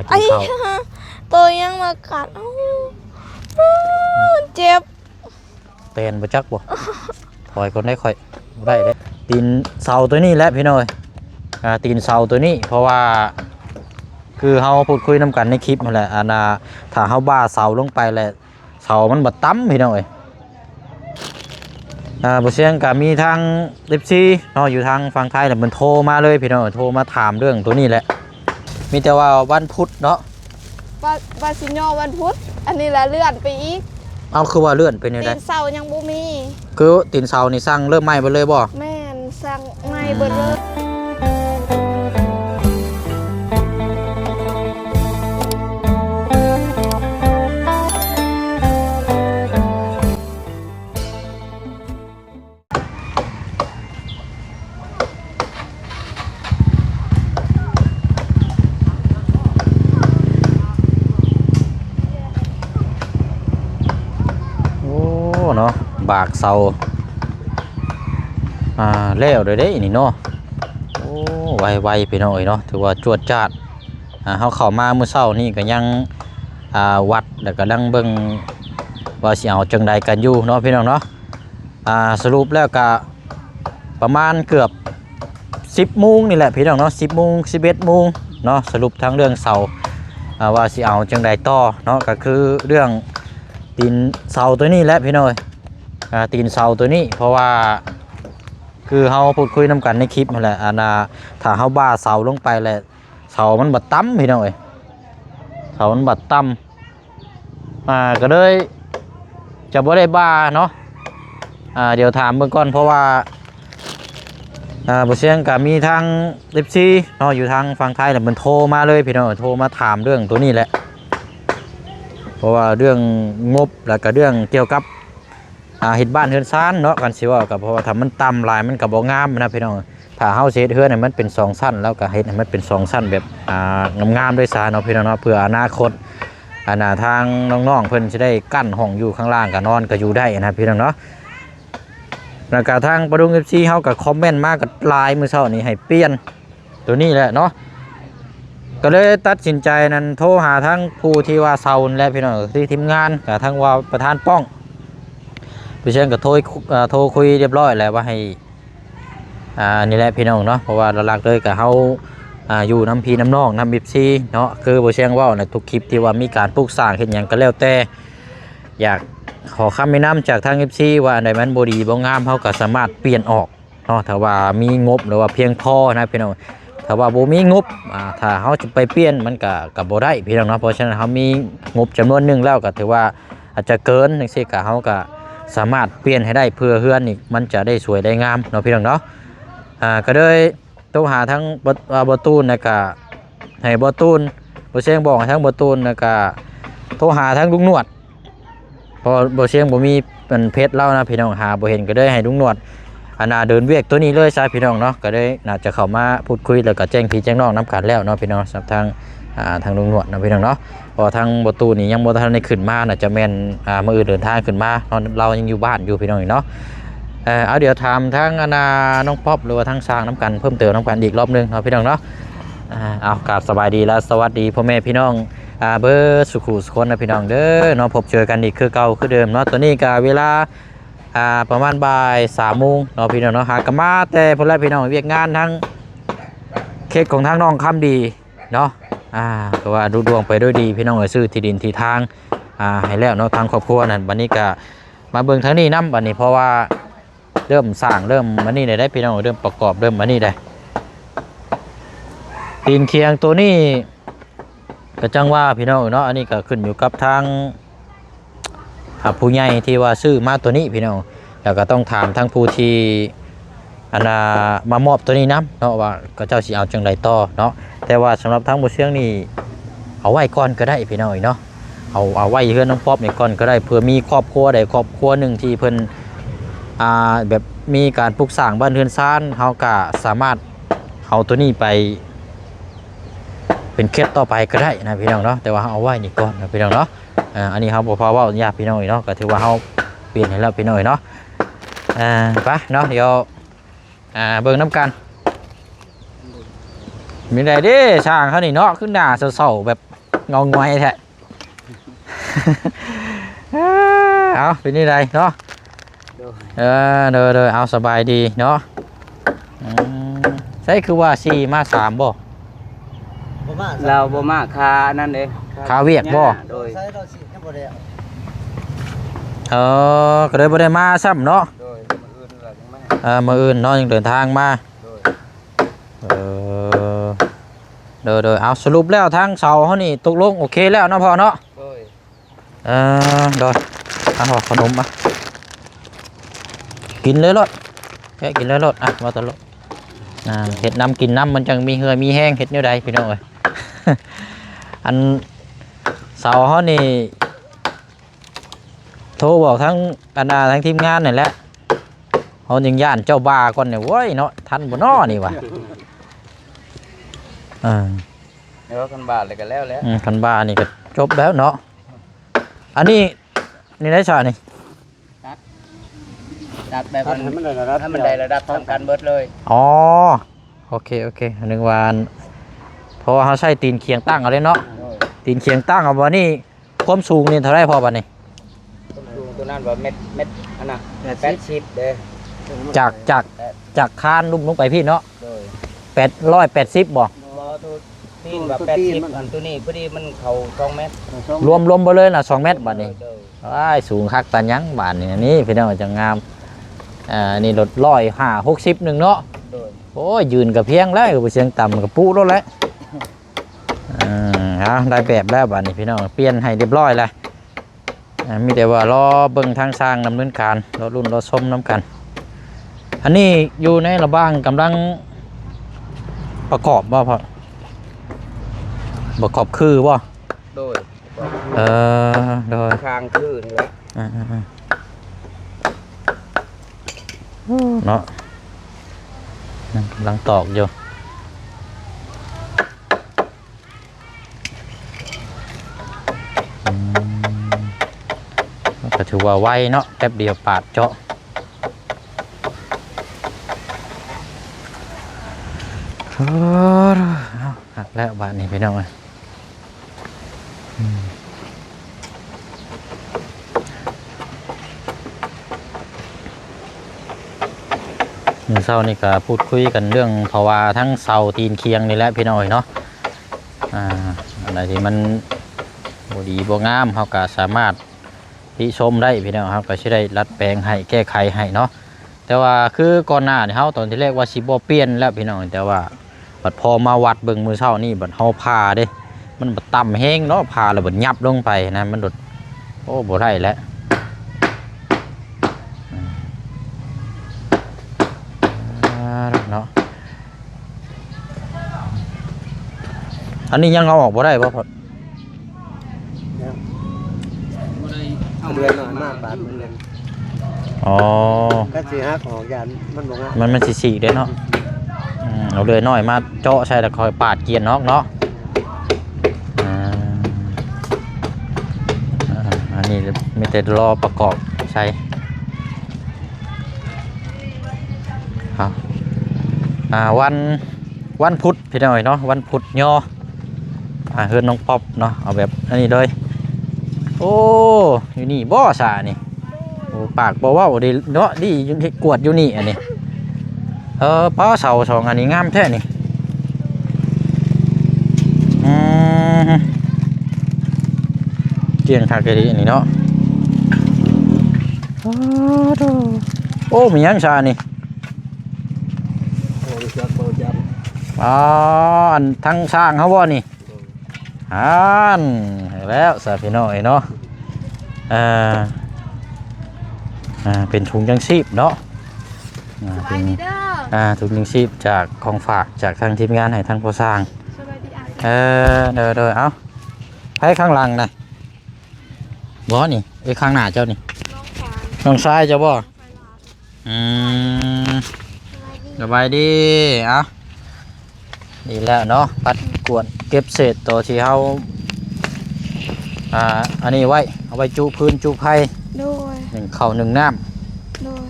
หากินข้าวตัวยังมากัดเจ็บเต้นบ่จักบ่ถอยคนได้ค่อยได้เด้ตีนเสาตัวนี้แหละพี่น้อยตีนเสาตัวนี้เพราะว่าคือเฮาพูดคุยนำกันในคลิปนั่นแหละถ้าเฮาบ้าเสาลงไปแหละเสามันบ่ต่ำพี่น้อยบ่เสียงก็มีทาง14เนาะอยู่ทางฝั่งไทยแหละมันโทรมาเลยพี่น้อยโทรมาถามเรื่องตัวนี้แหละมีแต่ว่าวันพุธเนาะบาซิโนวันพุธอันนี้ละเลื่อนไปอีกเอาคือว่าเลื่อนไปเนี่ยได้ตีนเสายังบ่มีคือตีนเสานี่สั่งเริ่มใหม่ไปเลยบ่แม่นสั่งใหม่เบิดเลยเนาะบากเสาแล้วได้นี่เนาะโอ้ไวๆพี่น้องเนาะถือว่าจวดจ้าดเฮาเข้ามาเมื่อเช้านี่ก็ยังวัดแล้วก็ดังเบิ่งว่าสิเอาจังใดกันอยู่เนาะพี่น้องเนาะสรุปแล้วก็ประมาณเกือบ10 โมงนี่แหละพี่น้องเนาะ10 โมง11 โมงเนาะสรุปทั้งเรื่องเสาว่าสิเอาจังใดต่อเนาะก็คือเรื่องตีนเสาตัวนี้แหละพี่น้อยตีนเสาตัวนี้เพราะว่าคือเฮาพูดคุยนำกันในคลิปนั่นแหละถ้าเฮาบ้าเสาลงไปแหละเสามันบัดต่ำพี่น้อยเสามันบัดต่ำก็เลยจะบ่ได้บ้าเนาะเดี๋ยวถามเบิ่งก่อนเพราะว่าบ่เสียงก็มีทาง14เนาะอยู่ทางฝั่งไทยแหละมันโทรมาเลยพี่น้อยโทรมาถามเรื่องตัวนี้แหละเพราะว่าเรื่องงบแล้วก็เรื่องเกี่ยวกับเฮ็ดบ้านเฮือนซานเนาะกันสิว่าก็เพราะว่าถ้ามันต่ำหลายมันก็บ่งามนะพี่น้องถ้าเฮาเฮ็ดเฮือนให้มันเป็น2ชั้นแล้วก็เฮ็ดให้มันเป็น2ชั้นแบบงามๆด้วยซะเนาะพี่น้องเนาะเพื่ออนาคตทางน้องๆเพิ่นสิได้กั้นห้องอยู่ข้างล่างก็นอนก็อยู่ได้นะพี่น้องเนาะแล้วก็ทางประดุง FC เฮาก็คอมเมนต์มาก็หลายมื้อเช้านี้ให้เปลี่ยนตัวนี้แหละเนาะก็เลยตัดสินใจนั้นโทรหาทั้งผู้ที่ว่าเซาและพี่น้องที่ทีมงานกับทั้งว่าประธานป้องพี่เชิญก็โทรคุยเรียบร้อยแล้วว่าให้นี่แหละพี่น้องเนาะเพราะว่าหลักๆเลยกับเฮาอยู่น้ำพีน้ำนองน้ำบิบซีเนาะคือพี่เชิญว่าในทุกคลิปที่ว่ามีการปลูกสร้างเห็นอย่างก็แล้วแต่อยากขอคำแนะนำจากทาง FC ว่าอันใดมันบ่ดีบ่งามเฮาก็สามารถเปลี่ยนออกเนาะถ้าว่ามีงบหรือว่าเพียงพอนะพี่น้องถ้าว่าบ่มีงบถ้าเขาจะไปเปลี่ยนมันก็บ่ได้พี่น้องเนาะเพราะฉะนั้นเขามีงบจำนวนหนึ่งแล้วก็ถือว่าอาจจะเกินจังซี่ก็เขาก็สามารถเปลี่ยนให้ได้เพื่อเฮือนนี่มันจะได้สวยได้งามเนาะพี่น้องเนาะก็เลยต้องหาทั้งบ่ตูนแล้วก็ให้บ่ตูนบ่เสียงบอกทั้งบ่ตูนแล้วก็โทรหาทั้งลุงนวดพอบ่เสียงบ่มีเป็นเพจเล่านะพี่น้องหาบ่เห็นก็เลยให้ลุงนวดเดินเวียกตัวนี้เลยใช่พี่น้องเนาะก็ได้น่าจะเข้ามาพูดคุยแล้วก็แจ้งพี่แจ้งน้องน้ำกันแล้วเนาะพี่น้องสำหรับทางลุงหนวดนะพี่น้องเนาะพอทางประตูนี่ยังบ่ทันได้ขึ้นมาน่าจะแม่นมื้ออื่นเดินทางขึ้นมาเรายังอยู่บ้านอยู่พี่น้องเนาะเอาเดี๋ยวถามทางน้องป๊อปหรือว่าทางสร้างน้ำกันเพิ่มเติมน้ำกันอีกรอบนึงเนาะพี่น้องเนาะเอากราบสบายดีและสวัสดีพ่อแม่พี่น้องเบอร์สุขุสุคนนะพี่น้องเด้อเนาะพบเจอกันอีกคือเก่าคือเดิมเนาะตัวนี้ก็เวลาประมาณบ่าย3 โมงเนาะพี่น้องเนาะหากนมาแต่พอแล้วพี่น้องเวียกงานทั้งเค้กของทางน้องคำดีเนาะก็ว่าดูดวงไปด้วยดีพี่น้องซื้อที่ดินที่ทางให้แล้วเนาะทางครอบครัวนั่นวันนี้ก็มาเบิ่งทางนี้นำวันนี้เพราะว่าเริ่มสร้างเริ่มวันนี้ได้พี่น้องเริ่มประกอบเริ่มวันนี้ได้ตีนเคียงตัวนี้ก็จังว่าพี่น้องเนาะอันนี้ก็ขึ้นอยู่กับทางผู้ใหญ่ที่ว่าซื้อมาตัวนี้พี่น้องแล้วก็ต้องถามทั้งผู้ที่มามอบตัวนี้นะเนาะว่าก็เจ้าสิเอาจังไรต่อเนาะแต่ว่าสำหรับทั้งหมดเสียงนี่เอาไว้ก่อนก็ได้พี่น้องเนาะเอาไว้เพื่อนน้องป๊อปนี่ก่อนก็ได้เพื่อมีครอบครัวใดครอบครัวหนึ่งที่เพิ่นแบบมีการปลูกสร้างบ้านเรือนซ่านเขาก็สามารถเอาตัวนี้ไปเป็นเคล็ดต่อไปก็ได้นะพี่น้องเนาะแต่ว่าเอาไว้นี่ก่อนนะพี่น้องเนาะอันนี้เขาบอกพอว่าญาติพี่น้องเนาะก็ถือว่าเขาเปลี่ยนให้แล้วพี่น้องเนาะไปเนาะเดี๋ยวเบิ่งน้ำกันมีอะไรดิช่างเขานี่เนาะขึ้นหน้าเศร้าๆแบบ งองอยแท้ เอาเป็นนี่ไรเนาะเด้อเอาสบายดีเนาะใช่คือว่า4มา3บ่เราบ่มาคานั่นเด้ คาเวียกบ่ โดย ก็เลยบ่ได้มาซ้ำเนาะ โดยมื้ออื่นล่ะจังมา มื้ออื่นเนาะยังเดินทางมา โดย เด้อเอาสรุปแล้วทางเสาเฮานี่ตกลงโอเคแล้วเนาะพ่อเนาะ โดย โดยเอาขนมมากินเลยรถแกกินเลยรถว่าตลกเห็ดน้ำกินน้ำมันจังมีเหือมีแห้งเห็ดแนวใดพี่น้องเอ้ย อันเสาเขานี่โทรบอกทั้งทั้งทีมงานนี่แหละเขายังย่านเจ้าบ้าก่อนเนี่ยเว้ยเนาะทันบ่น้อนี่วะแล้วคันบาทเลยก็แล้ว คันบ้านี่ก็จบแล้วเนาะอันนี้ได้ชานี่ ดัดแบบให้มันได้ระดับทำการเบิดเลย อ๋อโอเคนึกว่าเพราะว่าเขาใช้ตีนเคียงตั้งเอาเลยเนาะตีนเคียงตั้งเอาบ่นี่ความสูงนี่เท่าไรพอบัดนี้ ตัวนั้นว่าเม็ดอันน่ะ80เด้ จากคานลุ่มลงไปพี่เนาะ โดย 880บ่ บ่ตัวตีนว่า80อันตัวนี้พอดีมันเข้า2เมตร รวมบ่เลยน่ะ2เมตรบัดนี้ว้ายสูงคักปานหยังบาดนี่พี่น้องจังงามนี่รถ150นึงเนาะ โดย โอ้ยยืนกับเพียงแล้วก็เสียงต่ำกับปุ๊รถแล้วได้แบบแล้วบัดนี้พี่น้องเปลี่ยนให้เรียบร้อยแล้วมีแต่ว่ารอเบิ่งทางสร้างดำเนินการรอรุ่นรอส้มน้ำกันอันนี้อยู่ในระบ้างกำลังประกอบบ่พอประกอบคือบ่ โดย โดย ทางคือนี่แหละ เนาะนั่นกำลังตอกอยู่ก็ถือว่าไวเนาะแป๊บเดียวปาดเจาะหักแล้วบาทนี้ไปน้องเลยเสานี่ก็พูดคุยกันเรื่องภาวะทั้งเสาตีนเคียงนี่แหละพี่น้อยเนาะอะไรที่มันบ่ดีบ่งามเขาก็สามารถติชมได้พี่น้องครับก็สิได้รัดแปลงให้แก้ไขให้เนาะแต่ว่าคือก่อนหน้านี่เฮาตอนที่แรกว่าสิบ่เปลี่ยนแล้วพี่น้องแต่ว่าบัดพอมาวัดเบิ่งมื้อเช้านี่บัดเฮาพาเด้มันบ่ต่ำแฮงเนาะพาแล้วบัดยับลงไปนะมันดดโอ้บ่ได้แล้วเนาะอันนี้ยังเอาออกบ่ได้บ่พอ เดือนหน่อยมากบาทมันเลย อ๋อ ก็สิฮักออกยานมันบ่งา มันสีๆเด้เนาะเอาเลยน้อยมาเจาะใช่แล้วคอยปาดเกียร์นอกเนาะอันนี้มีแต่รอประกอบใช่ครับวันพุธพี่น้อยเนาะวันพุธย่อเฮือนน้องป๊อปเนาะเอาแบบอันนี้เลยโอ้อยู่นี่บ่สานี่โอ้ปากบ่เว้าดีเนาะดีกวดอยู่นี่อันนี้ป้าเสาสองอันนี้งามแท้นี่เจียงทากะดีอันนี้เนาะโอ้มียังชานี่อันทั้งช่างเขาบ่นี่แล้วสาพี่น้อยเนาะเป็นถุงยังชีพเนาะสบายดีเด้อถุงยังชีพจากของฝากจากทางทีมงานให้ทางผู้สร้างสบายดีเด้อเอาให้ข้างหลังนะบ่นี่ไอ้ข้างหน้าเจ้านี่น้องชายเจ้าบ่สบายดีเอาดีแล้วเนาะปัดกวดเก็บเศษตัวที่เฮาอันนี้ไว้เอาไว้จุพื้นจุไผ่โดย1ข้าว1น้ำโดย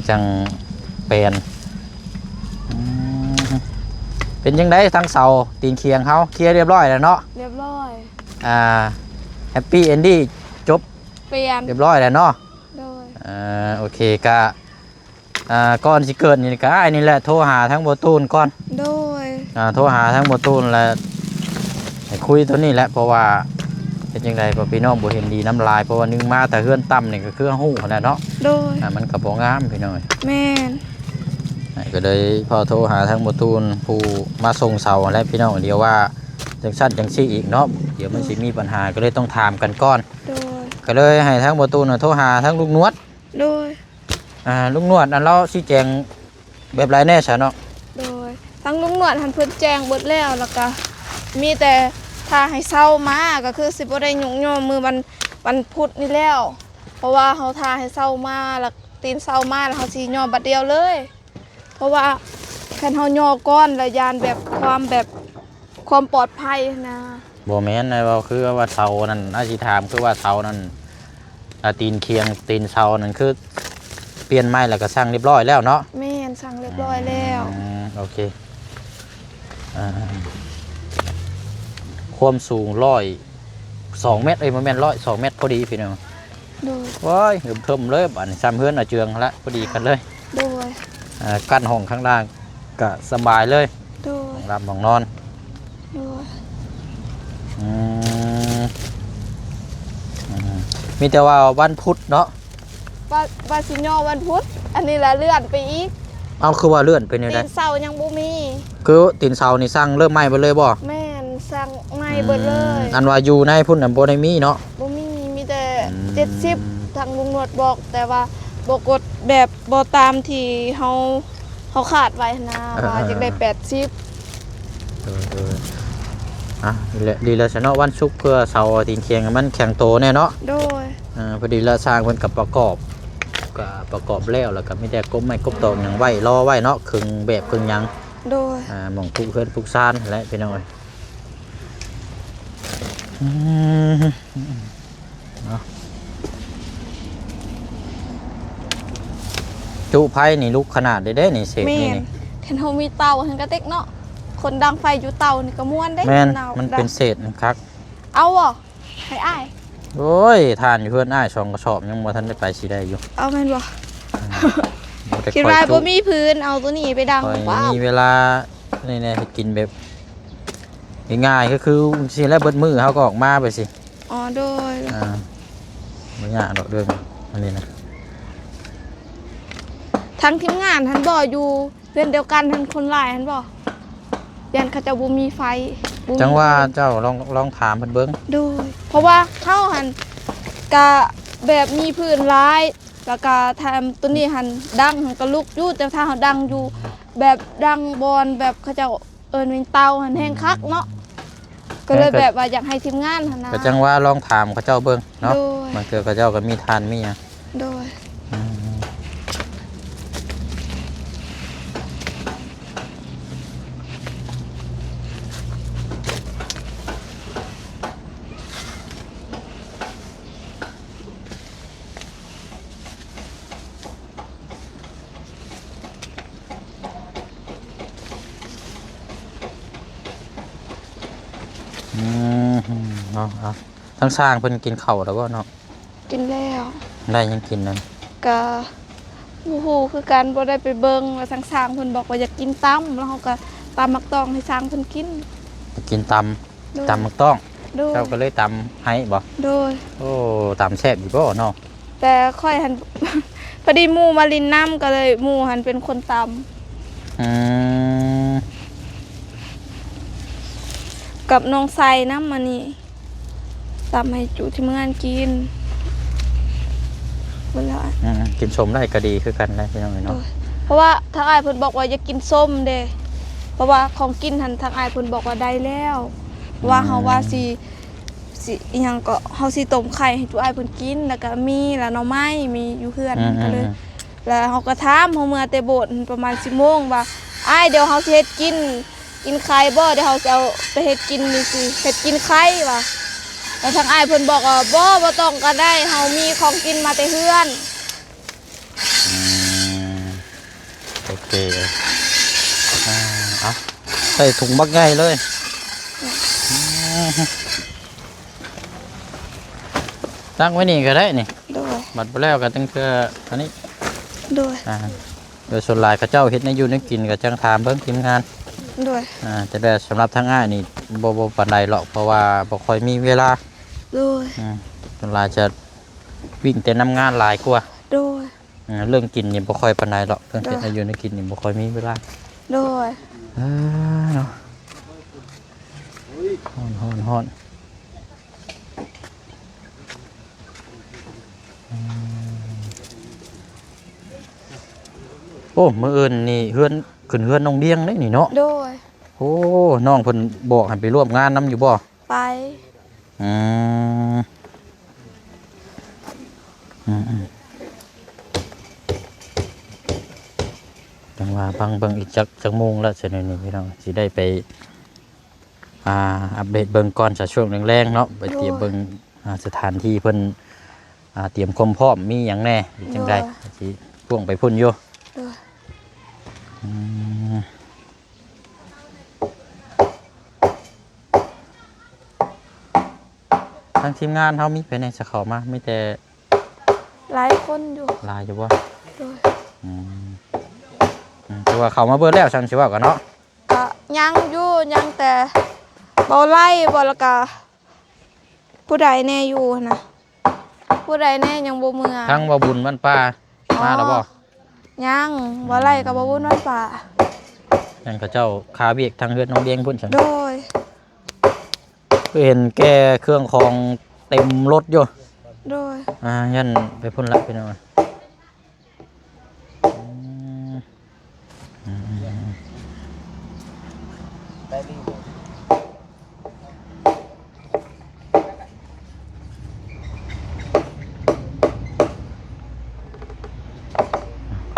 จังเป็น เป็นยังไงทั้งเสาตีนเคียงเขาเคลียร์เรียบร้อยแล้วเนาะ เรียบร้อย แฮปปี้เอนดี้จบ เปลี่ยน เรียบร้อยแล้วเนาะ โดย โอเคก็ก่อนสิเกิดนี่ก็ไอ้นี่แหละโทรหาทั้งโบตูนก่อน โดย โทรหาทั้งโบตูนแล้วให้คุยตัวนี้แหละเพราะว่าเป็นยังไงพอพี่น้องบ่เห็นดีน้ำลายเพราะว่านึงมาแต่เฮือนต่ำนี่ก็คือหู้แหละเนาะ โดย มันก็บ่งามพี่น้อง แม่น ก็เลยพอโทรหาทั้งโบตูนผู้มาส่งเสาและพี่น้องเดียวว่าจังสั้นจังซี่อีกเนาะเดี๋ยวมันสิมีปัญหาก็เลยต้องถามกันก่อน โดย ก็เลยให้ทั้งโบตูนโทรหาทั้งลูกนวด โดย ลุงนวดอันเราชี้แจงแบบไรแน่ใช่เนาะ โดยทั้งลุงหนวดหันเพิ่นแจ้งเบิดแล้วแล้วก็มีแต่ถ้าให้เศร้ามาก็คือสิบ่ได้ยุ่งยอมมือวันพุธนี่แล้วเพราะว่าเฮาทาให้เศร้ามาแล้วตีนเศร้ามาแล้วเฮาสิย่อบัดเดียวเลย เพราะว่าคันเฮาย่อก้อนแล้วยานแบบความปลอดภัยนะ บ่แม่นนะว่าคือว่าเสานั่นอาสิถามคือว่าเสานั่นตีนเคียงตีนเสานั่นคือเปลี่ยนไม้แล้วก็สร้างเรียบร้อยแล้วเนาะ แม่นสั่งเรียบร้อยแล้ว โอเคความสูง2 เมตรมันแม่น2 เมตรพอดีพี่น้อง โดย ว้ายเทิมเลยบัดนี้ซ้ำเฮือนเจืองละพอดีกันเลย โดย กั้นห้องข้างล่างก็สบายเลย โดย ห้องรับห้องนอน โดย มีแต่ว่าวันพุธเนาะ ว่าสิย่อวันพุธอันนี้ละเลื่อนไปอีก เอาคือว่าเลื่อนเป็นยัง ตี ไง นเสายังบ่มี คือตีนเสานี่สร้างเริ่มใหม่ไปเลยบ่ แม่นสั่งใหม่เบิดเลย อันว่าอยู่ในพุ่นน่ะบ่ได้มีเนาะ บ่มีแต่ อืม 70ทางลุงหนวดบอกแต่ว่าบ่กดแบบบ่ตามที่เฮาคาดไว้นะว่าจะได้80 อ่ะดีแล้วฉันเนาะวันศุกร์เพื่อเสาร์ตีนเคียงมันแข็งโตแน่เนาะ โดย พอดีแล้วสร้างเพิ่นกับประกอบแล้วก็มีแต่กบไม้กบตอกหยังไว้รอไว้เนาะครึ่งแบบครึ่งหยัง โดย หม่องปลูกเฮือนปลูกซ่านและพี่น้องเอ้ยเนาะจุไผ่นี่ลูกขนาดได้นี่เศษ แม่ นี่ น นี่ เห็นเฮามีเตาเห็นกระเต็กเนาะคนดังไฟอยู่เตานี่ก็ม่วนได้ แม่น าว มันเป็นเศษนะครับ เอาบ่ให้อ้าย โอ้ยทานอยู่เพื่อนอ้าย2 กระสอบยังบ่ทันได้ไปสิได้อยู่ เอาแม่นบ่ บ่ได้ คิด ค่อย ว่า จุ บ่มีพื้นเอาตัวนี้ไปดัง ค่อย ว้าว มีเวลานี่ๆให้กินแบบง่ายๆก็คือสิแล้วเบิดมื้อเฮาก็ออกมาไปสิ อ๋อโดย ไม่ยากดอกเรื่องอันนี้นะ ทั้งทีมงานหันบ่อยู่เพื่อนเดียวกันหันคนหลายหันบ่ยันเขาจะบ่มีไฟบ่มี จังว่าเจ้าลองถามเพิ่นเบิ่ง โดยเพราะว่าเขาหันกะแบบมีพื้นร้ายแล้วก็ทำตัวนี้หันดังหันกระลุกอยู่แต่ถ้าเขาดังอยู่แบบดังบอลแบบเขาจะเอิ้นเป็นเตาหันแห้งคักเนาะก็เลยแบบว่าอยากให้ทีมงานหันนะ ก็จังว่าลองถามเขาเจ้าเบิ่งเนาะ โดย บางเทื่อเขาเจ้าก็มีทานมีหยัง โดย อืมเนาะเอาทั้งสร้างเพิ่นกินข้าวแล้วบ่เนาะ กินแล้ว ได้ยังกินนั่น ก็โอ้โหคือการบ่ได้ไปเบิ่งแล้วทางสร้างเพิ่นบอกว่าอยากกินตํแล้วเขาก็ตำมักตองให้สร้างเพิ่นกิน กินต โดย ำมักต้อง โดย เจ้าก็เลยตำให้บ่ โดย โอ้ตำแซ่บอยู่บ่เนาะ แต่ค่อยหัน พอดีหมู่มาลินน้ำก็เลยหมู่หันเป็นคนต อืม ำกับน้องไซน้ำมานี่ตำให้จุที่เมื่อนกินเวลา กินชมได้ก็ดีคือกันได้พี่น้องเนาะ เพราะว่าทางอายเพิ่นบอกว่าอย่ากินส้มเด้เพราะว่าของกินหันทางอายเพิ่นบอกว่าได้แล้วว่าเฮาว่าสิอิหยังก็เฮาสิต้มไข่ให้จุอายเพิ่นกินแล้วก็มีแล้วหน่อไม้มีอยู่เฮือนก็เลย แล้วเฮาก็ถามเฮาเมื่อแต่โบสถ์ประมาณ10:00 นว่าอ้ายเดี๋ยวเฮาสิเฮ็ดกินไข่บ่เดี๋ยวเฮาจะเอาไปเฮ็ดกินนี่สิเฮ็ดกินไข่ว่ะแล้วทางอ้ายเพิ่นบอกว่าบ่ต้องก็ได้เฮามีของกินมาแต่เฮือน โอเคเอา ส่ถุงบักใหญ่เลยตั้งไว้นี่ก็ได้นี่ โดย บัดไปแล้วก็ตั้งเพื่ออันนี้ โดย โดยส่วนหลายเขาเจ้าเฮ็ดในอยู่ในกินก็จังถามเบิ่งทีมงาน โดย แต่ได้สำหรับทางอ้ายนี่บ่ปานใดหรอกเพราะว่าบ่ค่อยมีเวลา โดย ส่วนหลายจะวิ่งแต่นำงานหลายกว่า โดย เรื่องกินนี่บ่ค่อยปานใดหรอกเรื่องเฮ็ดในอยู่ในกินนี่บ่ค่อยมีเวลา โดย เนาะฮ้อนโอ้มื้ออื่นนี่เฮือนขึ้นเฮือนน้องเดียงได้นี่เนาะ โดย โอ้น้องเพิ่นบอกให้ไปร่วมงานนํอยู่บ่ ไป อืมจังว่าเบิ่งอีกจักโมงแล้วเสร็จนี่พี่น้องสิได้ไปอัปเดตเบิ่งก่อนจะช่วงแรงๆเนาะไปเตรียมเบิ่งสถานที่เพิ่นเตรียมความพร้อมมีหยังแน่จังได๋สิพ่วงไปพุ่นอยู่ โดย ทางทีมงานเฮามีไปไหนจะเข้ามามีแต่ หลายคนอยู่ ลายอยู่บ่ โดย คือว่าเข้ามาเบิดแล้วซั่นสิว่ากันเนาะ ก็ยังอยู่ยังแต่บ่ไล่บ่แล้วก็ผู้ใดแน่อยู่นะผู้ใดแน่ยังบ่เมือ ทางว่าบุญบ้านป้ามาแล้วบ่ ยังบ่ไล่ก็บ่วุ่นวันป่า นั่นเขาเจ้าคาเบียกทางเฮือนน้องเดียงพุ่นซั่น โดย คือเห็นแกเครื่องของเต็มรถอยู่ โดย ยันไปพุ่นละพี่น้อง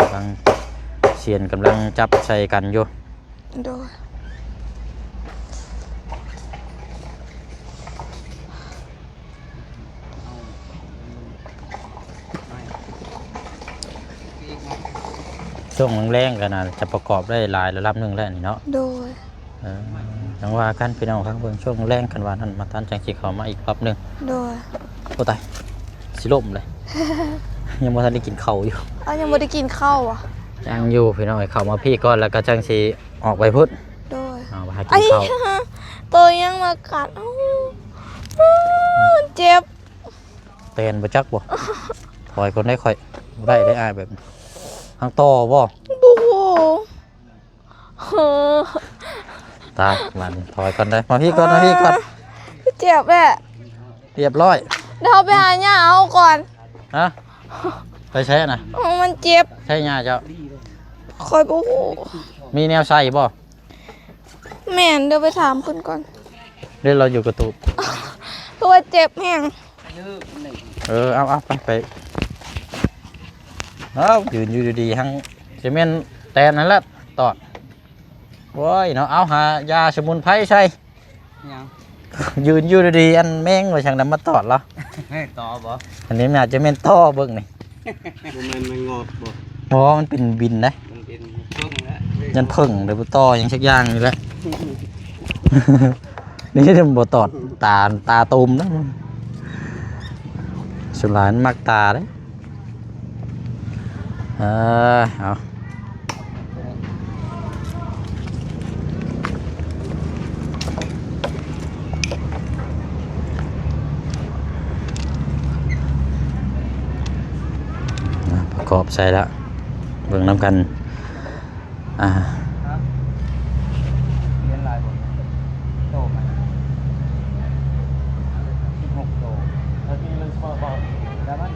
กำลังเสียนกำลังจับใส่กันอยู่ โดยช่วงแรงๆกันนะจะประกอบได้หลายระดับหนึ่งแล้วนี่เนาะ โดย จังว่ากันพี่น้องครับเบิ่งช่วงแรงกันว่านั่นมาทันจังสิเข้ามาอีกรอบหนึง โดย โอ้ตายสิล่มเลย ยังบ่ทันได้กินข้าวอยู่ เอายังบ่ได้กินข้าวอ่ะ ยังอยู่พี่น้องเข้ามาพี่ก่อนแล้วก็จังสิออกไปพุ่น โดย เอาไปหากิ ไอ้ นข้าว ตัวยังมากัดเจ็บ เต้นบ่จักบ่ถอยคนได้ค่อยบ่ได้อายแบบทางต่อบ่ โอ้โห ตายมานี่ถอยก่อนได้มาพี่ก่อนมาพี่ก่อน เจ็บแหละ เรียบร้อย เดี๋ยวไปหาหญ้าเอาก่อน ฮะไปใช้น่ะ มันเจ็บ ใช้หญ้าเจ้า คอยโอ้โห มีแนวใส่บ่ แม่นเดี๋ยวไปถามเพิ่นก่อน เดี๋ยวเราอยู่กระตูบ ตัวเจ็บแห้ง เอาไปเอายืนอยู่ดีๆทั้งจะเม่นแตนนั่นแหละตอดโว้ยเนาะเอาหายาสมุนไพรใช่ ยัง ยืนอยู่ดีๆอันแม่งไว้ช่างนำมาตอดเหรอ ให้ต่อบ่ อันนี้มันอาจจะเม่นท่อเบิ่งนี่ มันงอบบ่ เพราะว่ามันเป็นบินนะ มันเป็นเพิ่งแล้ว ยันเพิ่งหรือบ่ต่อยังชักอย่างอยู่แหล้ว นี่จะบ่ตอดตาตูมนะสุดหลายมันมักตาเด้เอาประกอบใส่แล้วเบิ่งน้ำกันเรียนลายบ่โตมา16โตแล้วที่มันพอบ่แล้วมัน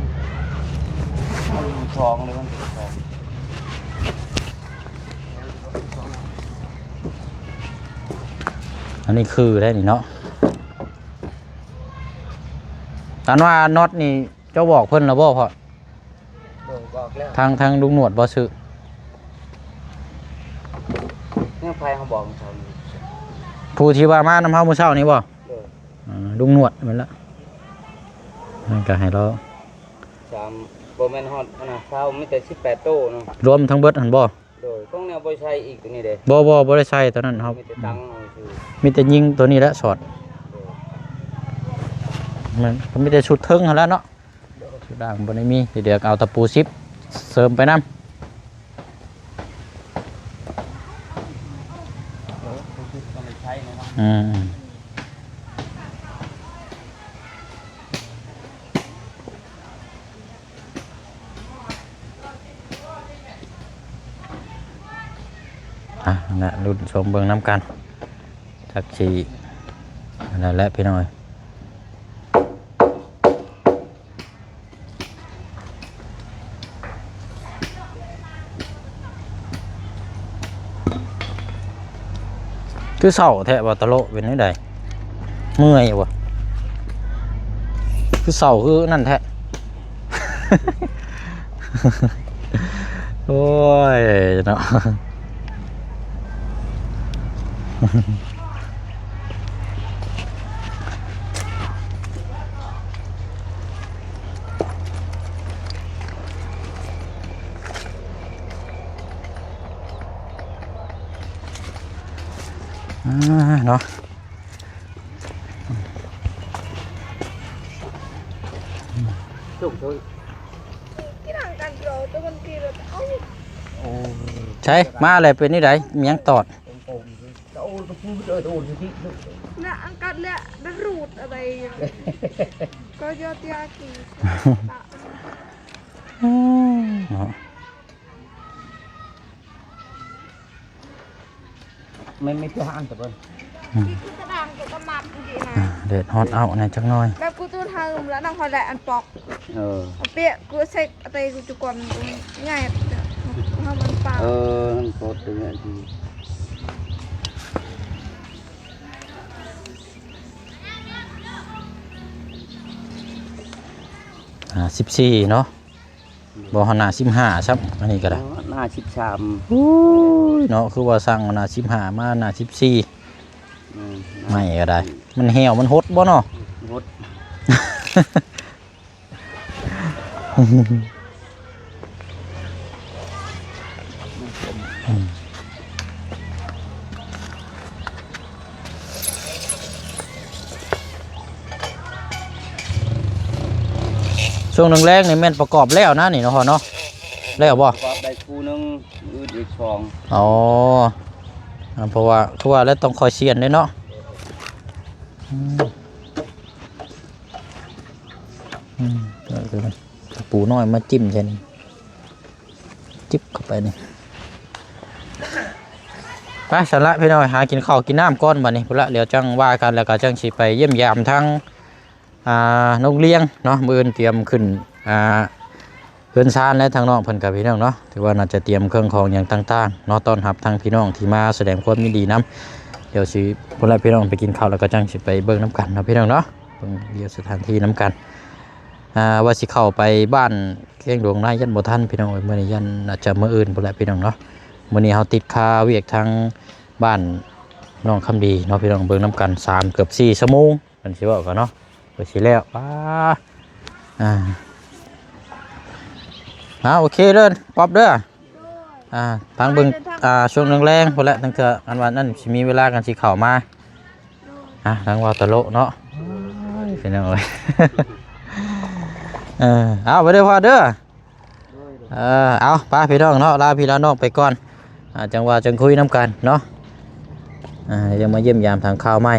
ทองเลยมันทอง อันนี้คือได้นี่เนาะการว่าน็อตนี่เจ้าบอกเพิ่นแล้วบ่พ่อ บอกแล้ว ทางลุงหนวดบ่ซื้อ เนี่ยไฟเขาบอกเขา ผู้ที่ว่ามาน้ำเฮามื้อเช้านี่บ่ เด้อ ลุงหนวดแม่นละนั่นก็ให้เรา 3บ่แม่นฮอดนะเช้ามีแต่18โตเนาะ รวมทั้งเบิดหั่นบ่ โด โดยต้องแนวบ่ใช้อีกตัวนี้เด้ บ่ได้ใช้ตอนนั้นครับ มีแต่ตังเอาซื่อ มีแต่ยิงตัวนี้แหละสอดมันก็มีแต่ชุดเทิงหั่นแหล้วเนาะชุดด่างบ่ได้มีเดี๋ยวเอาตะปูซิปเสริมไปนำ ต้องไปใช้นะครับ น่ะรุ่นชมเบิ่งน้ำกันจักสินั่นแหละพี่น้อยคือเศร้าแท้บ่ตะโลเป็นจังไดเมื่อยบ่คือเศร้าคือนั่นแท้ โอ้ยเนาะ เนาะ จุกช่วย ที่หลังกันเราตัวคนกี่เราเอ้า โอ้ ใช่มาอะไรเป็นนี่ไดมีหยังตอด โอ้โอ้ตะปูเด้อโดนที่ น่ะอังกัดเนี่ยได้รูดอะไรก็ยอดยากี เนาะ ไม่ตัวหันแต่เพิ่น ที่กระดังตัวกระมับจริงๆนะ เด็ดฮอตเอาในอยจักหน่อย แบบกูตู้ทางแล้วนั่งคอยแหละอันปอก เออ เอาเปียกกูเซ็กอะไรกูจุกอนง่ายทำมันเปล่า มันโคตรเนี่ยดี 14เนาะบ่ฮอดหน้า15ซับอันนี้ก็ได้ หน้าชิดชาม เนาะคือว่าสั่งหน้า15มาหน้า14ไม่ก็ได้ มันเหี่ยวมันหดบ่เนาะ งด ช่วงแรกๆนี่แม่นประกอบแล้วนะนี่เนาะพ่อเนาะแล้วบ่ ประกอบได้คู่นึงอืดอีก2 อ๋อเพราะว่าคือว่าแล้วต้องคอยเชียนด้วยเนาะตะปูน้อยมาจิ้มใช่ไหมจิ๊บเข้าไปนี่ไปสาระพี่น้อยหากินข้าวกินน้ำก้อนบัดนี้พุ่นละเดี๋ยวจังว่ากันแล้วก็จังสิไปเยี่ยมยามทั้งนกเลี้ยงเนาะมื้ออื่นเตรียมขึ้นเพื่อนชาญและทางน้องเพิ่นกับพี่น้องเนาะถือว่าน่าจะเตรียมเครื่องของอย่างต่างๆเนาะต้อนรับทางพี่น้องที่มาแสดงความยินดีนํเดี๋ยวสิพุ่นละพี่น้องไปกินข้าวแล้วก็จังสิไปเบิ่งน้ำกันเนาะพี่น้องเนาะเบิ่งเดี๋ยวสถานที่น้ำกันว่าสิเข้าไปบ้านเคียงดวงนายยันบ่ทันพี่น้องมื้อนี้ยันอาจจะมื้ออื่นพุ่นละพี่น้องเนาะมื้อนี้เฮาติดค่าเวียกทางบ้านน้องคำดีเนาะพี่น้องเบิ่งน้ำกัน3เกือบ4ชั่วโมงเพิ่นสิเว้ากันเนาะไปสิแล้วป้าโอเคเด้อป๊อบเด้อทางเบิ่งช่วงแรงๆพุ่นละตั้งแต่อันวันนั้นสิมีเวลากันสิเข้ามาทางว่าตะโลเนาะเป็นจังได๋ เอาไปเด้อพ่อเด้อเอาป้าพี่น้องเนาะลาพี่ลาน้องไปก่อนจังว่าจังคุยน้ำกันเนาะยังมาเยี่ยมยามทางข่าวใหม่